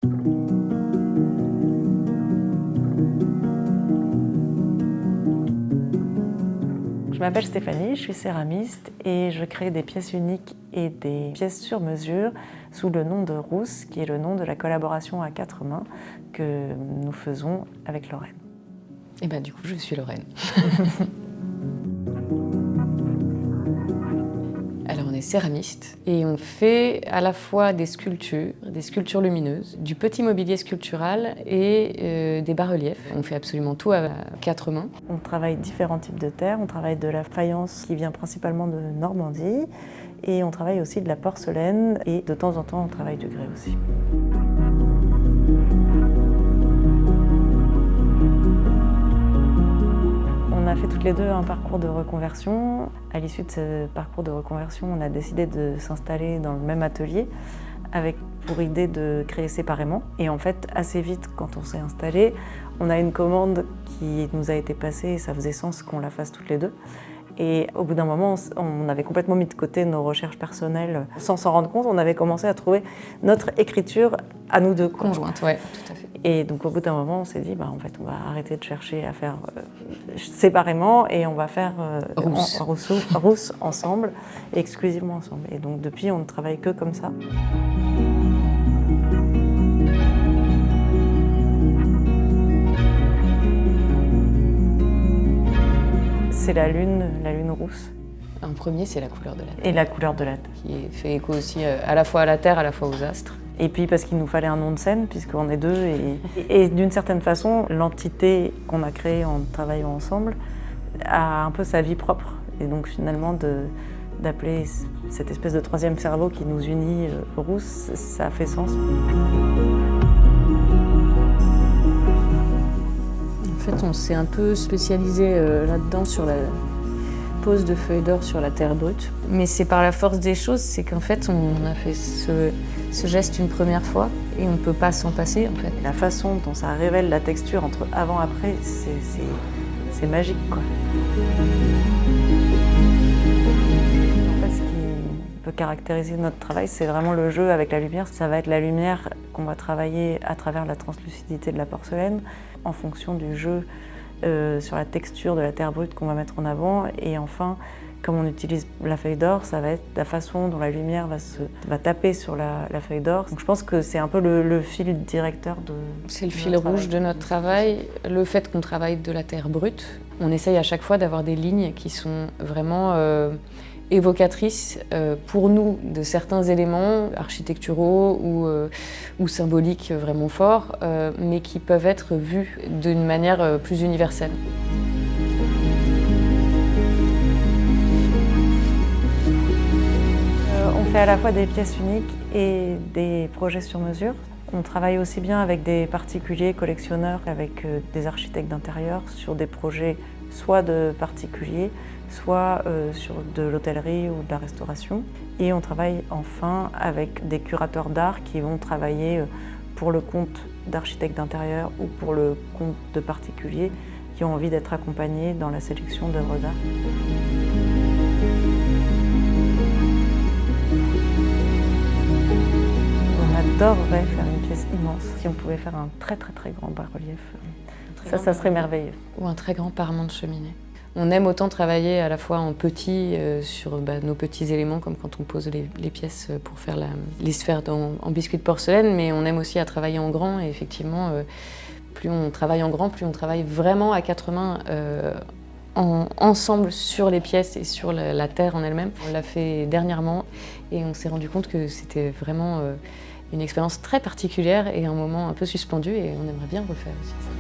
Je m'appelle Stéphanie, je suis céramiste et je crée des pièces uniques et des pièces sur mesure sous le nom de Rousse, qui est le nom de la collaboration à 4 mains que nous faisons avec Lorraine. Et ben du coup, je suis Lorraine. Alors on est céramiste et on fait à la fois des sculptures lumineuses, du petit mobilier sculptural et des bas-reliefs. On fait absolument tout à 4 mains. On travaille différents types de terre, on travaille de la faïence qui vient principalement de Normandie et on travaille aussi de la porcelaine et de temps en temps on travaille du grès aussi. On a fait toutes les deux un parcours de reconversion. À l'issue de ce parcours de reconversion, on a décidé de s'installer dans le même atelier avec pour idée de créer séparément. Et en fait, assez vite, quand on s'est installé, on a une commande qui nous a été passée et ça faisait sens qu'on la fasse toutes les deux. Et au bout d'un moment, on avait complètement mis de côté nos recherches personnelles. Sans s'en rendre compte, on avait commencé à trouver notre écriture à nous deux. Conjointe, ouais, tout à fait. Et donc au bout d'un moment, on s'est dit, en fait, on va arrêter de chercher à faire séparément et on va faire Rousse ensemble, exclusivement ensemble. Et donc depuis, on ne travaille que comme ça. C'est la lune rousse. En premier, c'est la couleur de la terre. Et la couleur de la terre. Qui fait écho aussi à la fois à la terre, à la fois aux astres. Et puis parce qu'il nous fallait un nom de scène, puisqu'on est deux. Et d'une certaine façon, l'entité qu'on a créée en travaillant ensemble a un peu sa vie propre. Et donc finalement, d'appeler cette espèce de troisième cerveau qui nous unit Rousse, ça a fait sens. En fait, on s'est un peu spécialisé là-dedans sur la pose de feuilles d'or sur la terre brute. Mais c'est par la force des choses, c'est qu'en fait, on a fait ce geste une première fois et on ne peut pas s'en passer, en fait. La façon dont ça révèle la texture entre avant et après, c'est magique, quoi. En fait, ce qui peut caractériser notre travail, c'est vraiment le jeu avec la lumière. Ça va être la lumière qu'on va travailler à travers la translucidité de la porcelaine, en fonction du jeu sur la texture de la terre brute qu'on va mettre en avant. Et enfin, comme on utilise la feuille d'or, ça va être la façon dont la lumière va taper sur la feuille d'or. Donc je pense que c'est un peu le fil directeur de... C'est le fil rouge de notre travail, le fait qu'on travaille de la terre brute. On essaye à chaque fois d'avoir des lignes qui sont vraiment évocatrices pour nous de certains éléments architecturaux ou symboliques vraiment forts, mais qui peuvent être vus d'une manière plus universelle. On fait à la fois des pièces uniques et des projets sur mesure. On travaille aussi bien avec des particuliers collectionneurs, avec des architectes d'intérieur sur des projets soit de particuliers, soit sur de l'hôtellerie ou de la restauration. Et on travaille enfin avec des curateurs d'art qui vont travailler pour le compte d'architectes d'intérieur ou pour le compte de particuliers qui ont envie d'être accompagnés dans la sélection d'œuvres d'art. On adorerait faire une pièce immense. Si on pouvait faire un très grand bas-relief, ça serait merveilleux. Ou un très grand parement de cheminée. On aime autant travailler à la fois en petit sur nos petits éléments, comme quand on pose les pièces pour faire les sphères en biscuit de porcelaine, mais on aime aussi à travailler en grand. Et effectivement, plus on travaille en grand, plus on travaille vraiment à 4 mains ensemble sur les pièces et sur la terre en elle-même. On l'a fait dernièrement et on s'est rendu compte que c'était vraiment une expérience très particulière et un moment un peu suspendu, et on aimerait bien refaire aussi ça.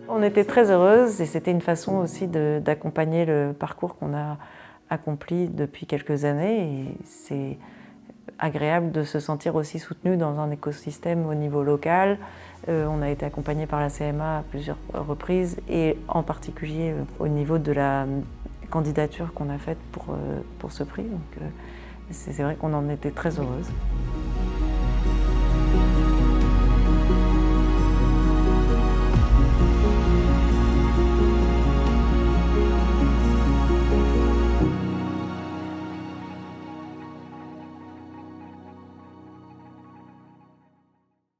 On était très heureuses et c'était une façon aussi d'accompagner le parcours qu'on a accompli depuis quelques années. Et c'est agréable de se sentir aussi soutenu dans un écosystème au niveau local. On a été accompagné par la CMA à plusieurs reprises et en particulier au niveau de la candidature qu'on a faite pour ce prix. Donc c'est vrai qu'on en était très heureuse.